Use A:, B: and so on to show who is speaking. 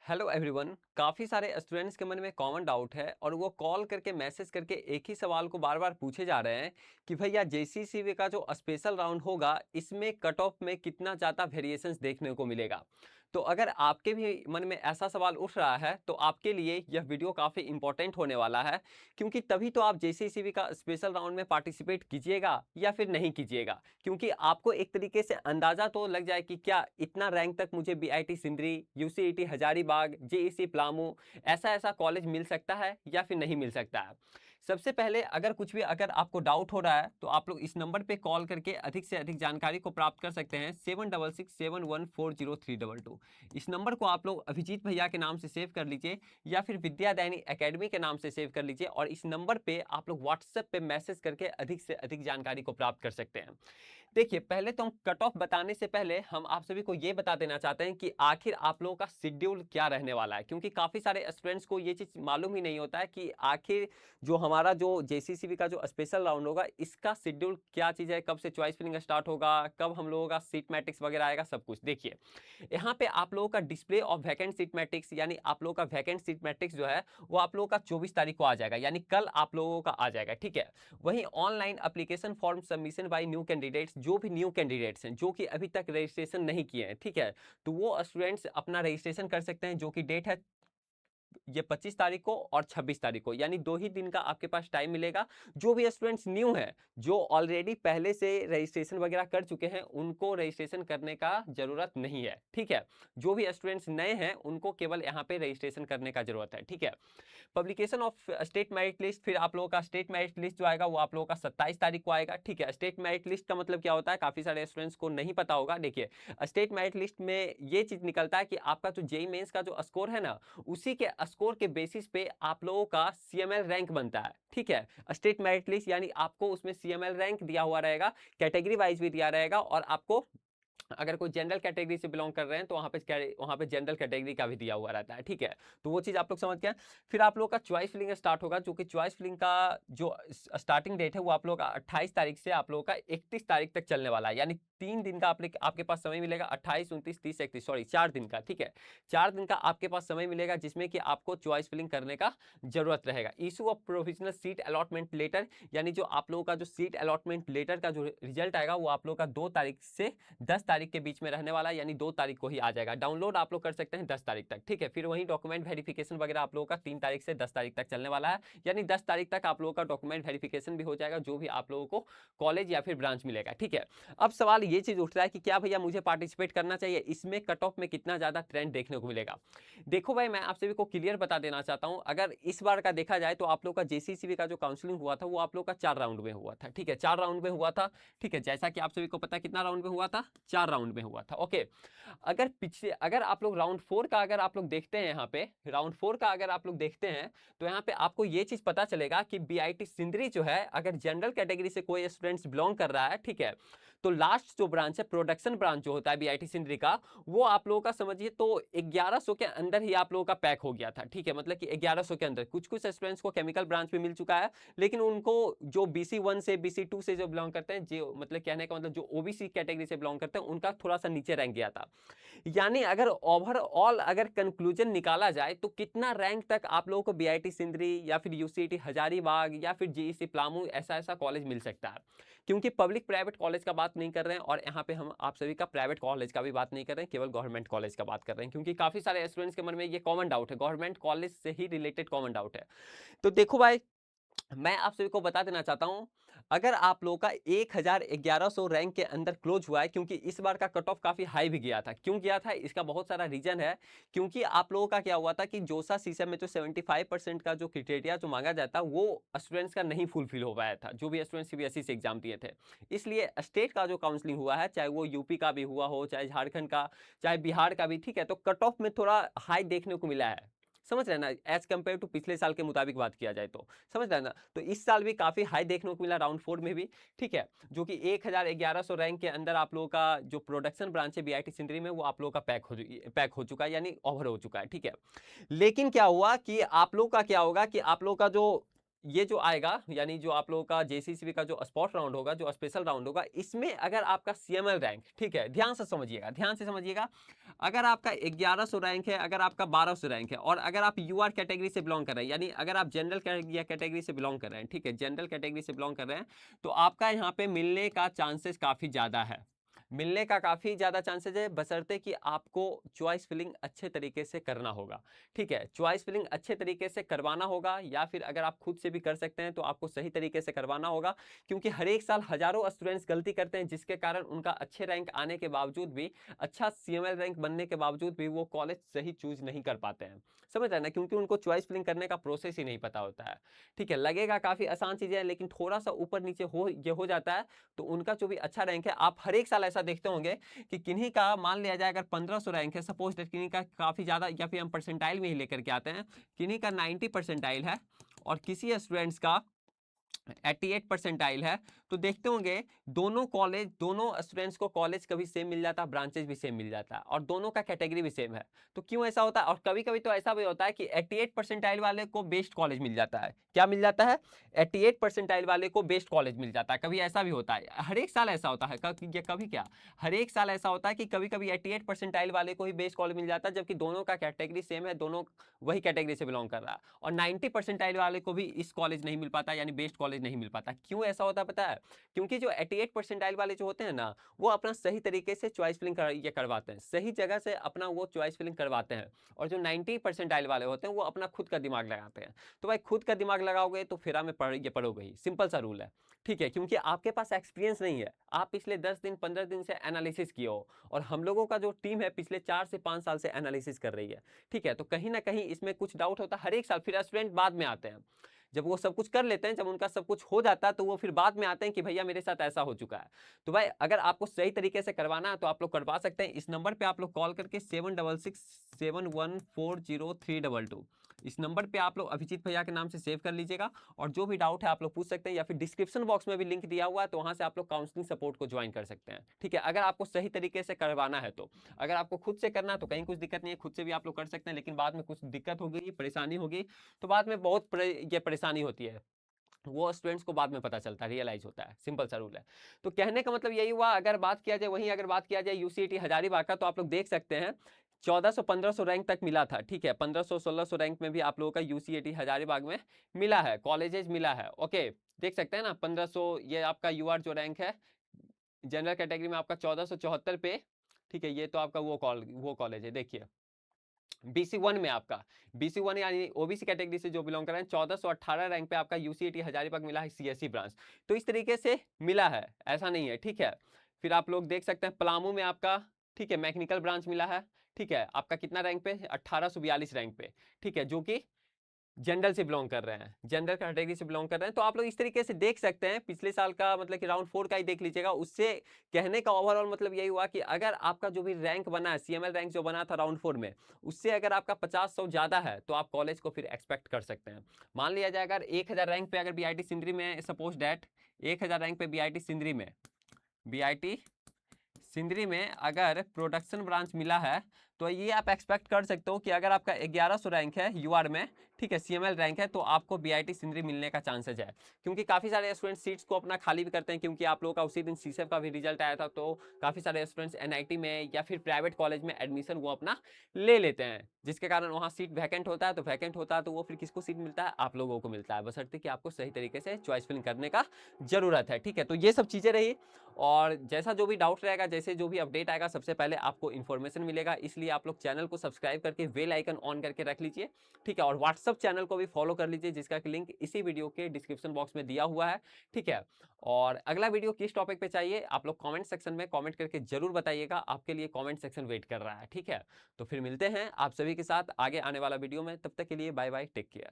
A: Hello everyone. काफ़ी सारे students के मन में कॉमन डाउट है और वो कॉल करके मैसेज करके एक ही सवाल को बार बार पूछे जा रहे हैं कि भैया जेसीसीबी का जो स्पेशल राउंड होगा इसमें कट ऑफ में कितना ज़्यादा वेरिएशंस देखने को मिलेगा। तो अगर आपके भी मन में ऐसा सवाल उठ रहा है तो आपके लिए यह वीडियो काफ़ी इंपॉर्टेंट होने वाला है, क्योंकि तभी तो आप जेसीसीबी का स्पेशल राउंड में पार्टिसिपेट कीजिएगा या फिर नहीं कीजिएगा। क्योंकि आपको एक तरीके से अंदाज़ा तो लग जाए कि क्या इतना रैंक तक मुझे बीआईटी सिंदरी, यूसीईटी हजारीबाग, जेईसी प्लामू ऐसा ऐसा कॉलेज मिल सकता है या फिर नहीं मिल सकता है। सबसे पहले अगर आपको डाउट हो रहा है तो आप लोग इस नंबर पे कॉल करके अधिक से अधिक जानकारी को प्राप्त कर सकते हैं 7667140322। इस नंबर को आप लोग अभिजीत भैया के नाम से सेव कर लीजिए या फिर विद्यादायनी एकेडमी के नाम से सेव कर लीजिए और इस नंबर पे आप लोग व्हाट्सएप पे मैसेज करके अधिक से अधिक जानकारी को प्राप्त कर सकते हैं। देखिए, पहले तो हम कट ऑफ बताने से पहले हम आप सभी को ये बता देना चाहते हैं कि आखिर आप लोगों का शेड्यूल क्या रहने वाला है, क्योंकि काफ़ी सारे स्टूडेंट्स को ये चीज़ मालूम ही नहीं होता है कि आखिर जो हमारा जो जेसीसीबी का जो स्पेशल राउंड होगा इसका शेड्यूल क्या चीज़ है, कब से चॉइस फिलिंग स्टार्ट होगा, कब हम लोगों का सीट मैट्रिक्स वगैरह आएगा, सब कुछ। देखिए, यहाँ पे आप लोगों का display of vacant seat matrix यानी आप लोगों का वैकेंट सीट मैट्रिक्स जो है वो आप लोगों का 24 तारीख को आ जाएगा, यानी कल आप लोगों का आ जाएगा। ठीक है। वहीं online application form submission by new candidates, जो भी न्यू कैंडिडेट्स हैं जो कि अभी तक रजिस्ट्रेशन नहीं किए हैं, ठीक है, तो वो स्टूडेंट्स अपना रजिस्ट्रेशन कर सकते हैं, जो कि डेट है ये 25 तारीख को और 26 तारीख को, यानी 2 ही दिन का आपके पास टाइम मिलेगा। जो भी स्टूडेंट्स न्यू हैं, जो ऑलरेडी पहले से रजिस्ट्रेशन वगैरह कर चुके हैं, उनको रजिस्ट्रेशन करने का ज़रूरत नहीं है। ठीक है। जो भी स्टूडेंट्स नए हैं उनको केवल यहाँ पे रजिस्ट्रेशन करने का ज़रूरत है। ठीक है। Publication of state merit list, फिर आप लोगों का स्टेट मेरिट लिस्ट जो आएगा वो आप लोगों का 27 तारीख को आएगा। ठीक है। स्टेट मेरिट लिस्ट का मतलब क्या होता है, काफ़ी सारे स्टूडेंट्स को नहीं पता होगा। देखिए, स्टेट मेरिट लिस्ट में ये चीज़ निकलता है कि आपका जो जेई मेंस का जो स्कोर है ना, उसी के स्कोर के बेसिस पे आप लोगों का सीएमएल रैंक बनता है। ठीक है। स्टेट मेरिट लिस्ट यानी आपको उसमें सीएमएल रैंक दिया हुआ रहेगा, कैटेगरी वाइज भी दिया रहेगा, और आपको अगर कोई जनरल कैटेगरी से बिलोंग कर रहे हैं तो वहाँ पे जनरल कैटेगरी का भी दिया हुआ रहता है। ठीक है। तो वो चीज़ आप लोग समझ गए। फिर आप लोग का चॉइस फिलिंग स्टार्ट होगा, जो कि चॉइस फिलिंग का जो स्टार्टिंग डेट है वो आप लोग का 28 तारीख से आप लोग का 31 तारीख तक चलने वाला है, यानी 3 दिन का आपके पास समय मिलेगा। 28, 29, 30, 31, सॉरी 4 दिन का। ठीक है। 4 दिन का आपके पास समय मिलेगा जिसमें कि आपको चॉइस फिलिंग करने का जरूरत रहेगा। Issue of provisional seat allotment letter, यानी जो आप लोगों का जो सीट अलॉटमेंट लेटर का जो रिजल्ट आएगा वो आप लोग का 2 तारीख से 10 तारीख के बीच में रहने वाला है, यानी 2 तारीख को ही आ जाएगा। डाउनलोड आप लोग कर सकते हैं 10 तारीख तक। ठीक है। फिर वहीं डॉक्यूमेंट वेरिफिकेशन वगैरह आप लोगों का 3 तारीख से 10 तारीख तक चलने वाला है, यानी 10 तारीख तक आप लोगों का डॉक्यूमेंट वेरिफिकेशन भी हो जाएगा, जो भी आप लोगों को कॉलेज या फिर ब्रांच मिलेगा। ठीक है। अब सवाल ये चीज उठ रहा है कि क्या भैया मुझे पार्टिसिपेट करना चाहिए, इसमें कट ऑफ में कितना ज्यादा ट्रेंड देखने को मिलेगा। देखो भाई, मैं आप सभी को क्लियर बता देना चाहता हूं, अगर इस बार का देखा जाए तो आप लोग का जेसीसीबी का जो काउंसलिंग हुआ था वो आप लोग का 4 राउंड में हुआ था। ठीक है। 4 राउंड में हुआ था। ठीक है। जैसा कि आप सभी को पता है कितना राउंड में हुआ था, 4 राउंड में हुआ था। ओके। अगर आप लोग राउंड 4 का अगर आप लोग देखते हैं, यहाँ पे राउंड 4 का अगर आप लोग देखते हैं तो यहाँ पे आपको ये चीज पता चलेगा कि बीआईटी सिंदरी जो है, अगर जनरल कैटेगरी से कोई स्टूडेंट्स बिलोंग कर रहा है, ठीक है, तो लास्ट जो ब्रांच है प्रोडक्शन ब्रांच जो होता है बीआईटी सिंदरी का, वो आप लोगों का समझिए तो 1100 के अंदर ही आप लोगों का पैक हो गया था। ठीक है। मतलब कि 1100 के अंदर कुछ कुछ स्टूडेंट्स को केमिकल ब्रांच भी मिल चुका है, लेकिन उनको जो BC1 से BC2 से जो बिलोंग करते हैं, जो मतलब कहने का मतलब जो ओबीसी कैटेगरी से बिलोंग करते हैं, उनका थोड़ा सा नीचे रैंक गया था। यानी अगर ओवरऑल अगर कंक्लूजन निकाला जाए तो कितना रैंक तक आप लोगों को बीआईटी सिंदरी या फिर यूसीईटी हजारीबाग या फिर जेईसी प्लामू ऐसा ऐसा कॉलेज मिल सकता है। क्योंकि पब्लिक प्राइवेट कॉलेज का बात नहीं कर रहे हैं, और यहाँ पे हम आप सभी का प्राइवेट कॉलेज का भी बात नहीं कर रहे हैं, केवल गवर्नमेंट कॉलेज का बात कर रहे हैं, क्योंकि काफी सारे स्टूडेंट्स के मन में ये कॉमन डाउट है, गवर्नमेंट कॉलेज से ही रिलेटेड कॉमन डाउट है। तो देखो भाई, मैं आप सभी को बता देना चाहता हूं, अगर आप लोगों का 1100 रैंक के अंदर क्लोज हुआ है, क्योंकि इस बार का कट ऑफ काफी हाई भी गया था। क्यों गया था, इसका बहुत सारा रीजन है। क्योंकि आप लोगों का क्या हुआ था कि जोसा सीसम में जो 75% का जो क्राइटेरिया जो मांगा जाता वो स्टूडेंट्स का नहीं फुलफिल हो पाया था, जो भी स्टूडेंट सीबीएसई से एग्जाम दिए थे। इसलिए स्टेट का जो काउंसलिंग हुआ है, चाहे वो यूपी का भी हुआ हो, चाहे झारखंड का, चाहे बिहार का भी, ठीक है, तो कट ऑफ में थोड़ा हाई देखने को मिला है। समझ रहे ना, एज कम्पेयर टू पिछले साल के मुताबिक बात किया जाए तो, समझ रहे ना, तो इस साल भी काफी हाई देखने को मिला राउंड 4 में भी। ठीक है। जो कि 1100 रैंक के अंदर आप लोगों का जो प्रोडक्शन ब्रांच है बीआईटी सिंदरी में, वो आप लोगों का पैक हो चुका है, यानी ओवर हो चुका है। ठीक है। लेकिन क्या हुआ कि आप लोग का क्या होगा कि आप लोग का जो ये जो आएगा यानी जो आप लोगों का जेसीसीबी का जो स्पॉट राउंड होगा, जो स्पेशल राउंड होगा, इसमें अगर आपका सीएमएल रैंक, ठीक है, ध्यान से समझिएगा, ध्यान से समझिएगा, अगर आपका 1100 रैंक है, अगर आपका 1200 रैंक है और अगर आप यूआर कैटेगरी से बिलोंग कर रहे हैं, यानी अगर आप जनरल कैटेगरी से बिलोंग कर रहे हैं, ठीक है, जनरल कैटेगरी से बिलोंग कर रहे हैं, तो आपका यहाँ पे मिलने का चांसेस काफी ज्यादा है, मिलने का काफी ज्यादा चांसेस है, बशर्ते कि आपको चॉइस फिलिंग अच्छे तरीके से करना होगा, ठीक है, चॉइस फिलिंग अच्छे तरीके से करवाना होगा, या फिर अगर आप खुद से भी कर सकते हैं तो आपको सही तरीके से करवाना होगा, क्योंकि हर एक साल हजारों स्टूडेंट्स गलती करते हैं, जिसके कारण उनका अच्छे रैंक आने के बावजूद भी, अच्छा सीएमएल रैंक बनने के बावजूद भी वो कॉलेज सही चूज नहीं कर पाते हैं, समझ रहे हैं ना, क्योंकि उनको चॉइस फिलिंग करने का प्रोसेस ही नहीं पता होता है, ठीक है, लगेगा काफी आसान चीजें हैं, लेकिन थोड़ा सा ऊपर नीचे हो जाता है, तो उनका जो भी अच्छा रैंक है, आप हर एक साल ऐसा देखते होंगे कि किन्हीं का मान लिया जाए अगर 1500 रैंक है, सपोज दैट किन्हीं का काफी ज्यादा, या फिर हम परसेंटाइल में ही लेकर के आते हैं, किन्हीं का 90 परसेंटाइल है और किसी स्टूडेंट्स का 88 परसेंटाइल है, तो देखते होंगे दोनों स्टूडेंट्स को कॉलेज कभी सेम मिल जाता है, ब्रांचेस भी सेम मिल जाता है, और दोनों का कैटेगरी भी सेम है, तो क्यों ऐसा होता है? और कभी कभी तो ऐसा भी होता है कि 88 परसेंटाइल वाले को बेस्ट कॉलेज मिल जाता है, क्या मिल जाता है? 88 परसेंटाइल वाले को बेस्ट कॉलेज मिल जाता है, कभी ऐसा भी होता है, हर एक साल ऐसा होता है, कभी क्या, हर एक साल ऐसा होता है कि कभी कभी 88 परसेंटाइल वाले को ही बेस्ट कॉलेज मिल जाता है, जबकि दोनों का कैटेगरी सेम है, दोनों वही कैटेगरी से बिलोंग कर रहा है, और 90 परसेंटाइल वाले को भी इस कॉलेज नहीं मिल पाता, यानी बेस्ट कॉलेज नहीं मिल पाता। क्यों ऐसा होता है पता है? क्योंकि जो 88 परसेंटाइल वाले जो होते हैं ना, वो अपना सही तरीके से चॉइस फिलिंग करवाते हैं, सही जगह से अपना वो चॉइस फिलिंग करवाते हैं, और जो 90 परसेंटाइल वाले होते हैं वो अपना खुद का दिमाग लगाते हैं। तो भाई खुद का दिमाग लगाओगे तो फिर में पढ़ोगे ही, सिंपल सा रूल है, ठीक है, क्योंकि आपके पास एक्सपीरियंस नहीं है, आप पिछले 10 दिन 15 दिन से एनालिसिस किए हो, और हम लोगों का जो टीम है पिछले 4 से 5 साल से एनालिसिस कर रही है, ठीक है, तो कहीं ना कहीं इसमें कुछ डाउट होता है हर एक साल, फिर स्टूडेंट बाद में आते हैं, जब वो सब कुछ कर लेते हैं, जब उनका सब कुछ हो जाता है, तो वो फिर बाद में आते हैं कि भैया मेरे साथ ऐसा हो चुका है। तो भाई अगर आपको सही तरीके से करवाना है तो आप लोग करवा सकते हैं, इस नंबर पे आप लोग कॉल करके 7667140322, इस नंबर पे आप लोग अभिजीत भैया के नाम से सेव कर लीजिएगा, और जो भी डाउट है आप लोग पूछ सकते हैं, या फिर डिस्क्रिप्शन बॉक्स में भी लिंक दिया हुआ है, तो वहां से आप लोग काउंसलिंग सपोर्ट को ज्वाइन कर सकते हैं, ठीक है, अगर आपको सही तरीके से करवाना है तो। अगर आपको खुद से करना है तो कहीं कुछ दिक्कत नहीं है, खुद से भी आप लोग कर सकते हैं, लेकिन बाद में कुछ दिक्कत होगी, परेशानी होगी, तो बाद में बहुत ये परेशानी होती है, वो स्टूडेंट्स को बाद में पता चलता है, रियलाइज होता है, सिंपल सा रूल है। तो कहने का मतलब यही हुआ, अगर बात किया जाए वहीं अगर बात किया जाए यूसीईटी हजारीबाग का, तो आप लोग देख सकते हैं 1400-1500 रैंक तक मिला था, ठीक है, 1500-1600 रैंक में भी आप लोगों का यूसीईटी हजारीबाग में मिला है, कॉलेजेस मिला है, ओके, देख सकते हैं ना 1500, ये आपका यूआर जो रैंक है जनरल कैटेगरी में आपका 1474 पे, ठीक है, ये तो आपका वो कॉलेज है, देखिए BC1 में आपका, BC1 यानी ओबीसी कैटेगरी से जो बिलोंग कर रहे हैं, 1418 रैंक पे आपका यूसीईटी हजारीबाग मिला है, सीएससी ब्रांच, तो इस तरीके से मिला है, ऐसा नहीं है, ठीक है। फिर आप लोग देख सकते हैं पलामू में आपका, ठीक है, मैकेनिकल ब्रांच मिला है, ठीक है, आपका कितना रैंक पे? 1842 रैंक पे, ठीक है, जो कि जनरल से बिलोंग कर रहे हैं, जनरल कैटेगरी से बिलोंग कर रहे हैं, तो आप लोग इस तरीके से देख सकते हैं, पिछले साल का मतलब कि राउंड 4 का ही देख लीजिएगा, उससे कहने का ओवरऑल मतलब यही हुआ कि अगर आपका जो भी रैंक बना है, सीएमएल रैंक जो बना था राउंड 4 में, उससे अगर आपका 50-100 ज्यादा है, तो आप कॉलेज को फिर एक्सपेक्ट कर सकते हैं। मान लिया जाए अगर 1000 रैंक पे अगर बीआईटी सिंदरी में, सपोज डैट 1000 रैंक पे बीआईटी सिंदरी में अगर प्रोडक्शन ब्रांच मिला है, तो ये आप एक्सपेक्ट कर सकते हो कि अगर आपका 1100 रैंक है यूआर में, ठीक है, सीएमएल रैंक है, तो आपको बीआईटी सिंदरी मिलने का चांसेज है, क्योंकि काफी सारे स्टूडेंट सीट्स को अपना खाली भी करते हैं, क्योंकि आप लोगों का उसी दिन सीसेफ का भी रिजल्ट आया था, तो काफी सारे स्टूडेंट्स एनआईटी में या फिर प्राइवेट कॉलेज में एडमिशन वो अपना ले लेते हैं, जिसके कारण वहाँ सीट वैकेंट होता है, तो वैकेंट होता है तो वो फिर किसको सीट मिलता है? आप लोगों को मिलता है, बशर्ते कि आपको सही तरीके से चॉइस फिलिंग करने का जरूरत है, ठीक है। तो ये सब चीजें रही, और जैसा जो भी डाउट रहेगा, जैसे जो भी अपडेट आएगा, सबसे पहले आपको इन्फॉर्मेशन मिलेगा, इसलिए आप लोग चैनल को सब्सक्राइब करके बेल आइकन ऑन करके रख लीजिए, ठीक है, और व्हाट्सअप चैनल को भी फॉलो कर लीजिए, जिसका लिंक इसी वीडियो के डिस्क्रिप्शन बॉक्स में दिया हुआ है, ठीक है। और अगला वीडियो किस टॉपिक पे चाहिए आप लोग कमेंट सेक्शन में कमेंट करके जरूर बताइएगा, आपके लिए कमेंट सेक्शन वेट कर रहा है, ठीक है। तो फिर मिलते हैं आप सभी के साथ आगे आने वाला वीडियो में, तब तक के लिए बाय बाय, टेक केयर।